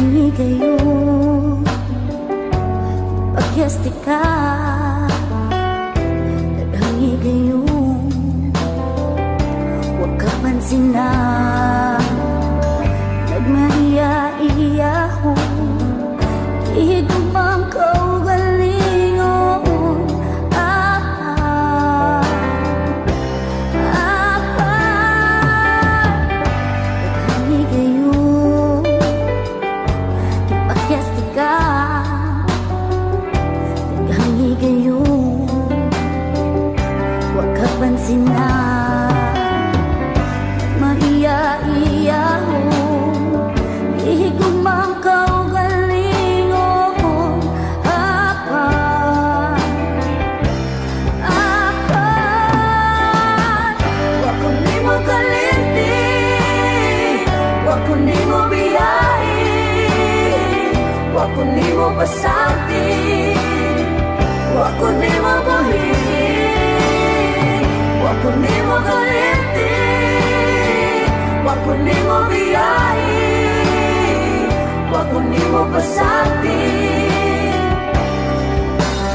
Hangi kayo pagyastika, hangi kayo huwag ka pansin na nagmaiya-iyaho. Ihigumang kaugalingon hangi kayo kipagyastika, hangi kayo huwag ka pansin na maiya-iyaho. Ihigumang kaugalingon wa ko nimo kalimti, wa ko nimo biyahe, wa ko nimo pasakti, wa ko nimo buhi, wa ko nimo kalimti, wa ko nimo biyahe, wa ko nimo pasakti,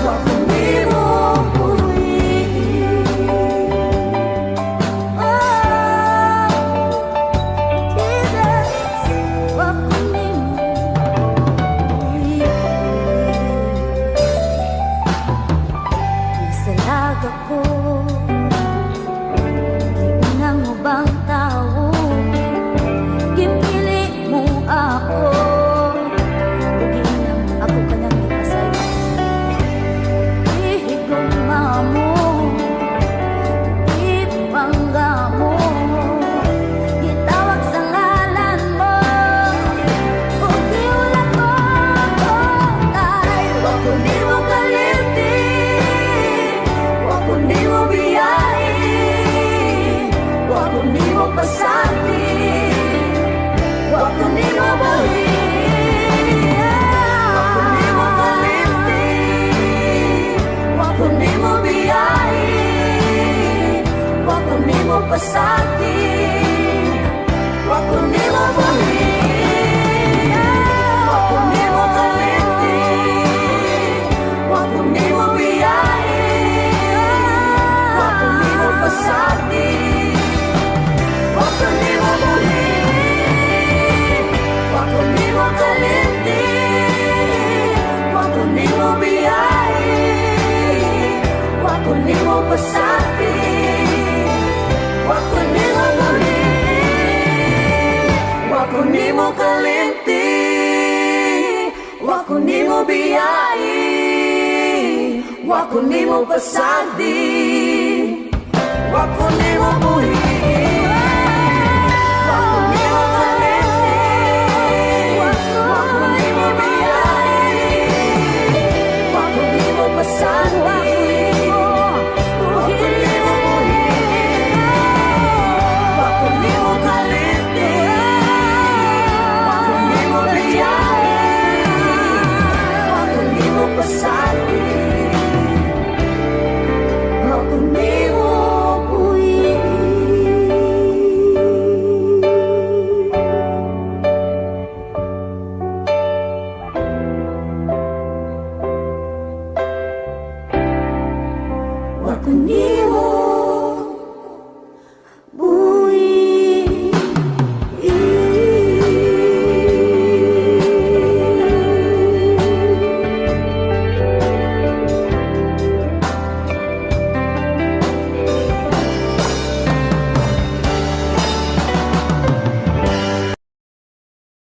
wa ko nimo buhi. Oh, Jesus, wa ko nimo buhi. Isalaga ko giunang mo bang tao, gipili mo ako, uginang ako ka nang ipasaya. Ihigugma mo, ipangga mo, gitawag sa ngalan mo, ug giulat ko kay wa ko nimo kalimti, wa ko nimo biyahe, wa ko nimo pasakti, wa ko nimo buhi, wa ko nimo kalimti, wa ko nimo biyahe, wa ko nimo pasakti, wa ko nimo buhi, wa ko nimo kalimti, wa ko nimo biyahe, wa ko nimo pasakti, wa ko nimo buhi, wa ko nimo kalimti, wa ko nimo biyahe, wa ko nimo pasakti, wa ko nimo buhi, wa ko nimo kalimti, wa ko nimo biyahe, wa ko nimo pasakti, wa ko nimo buhi. Wa ko nimo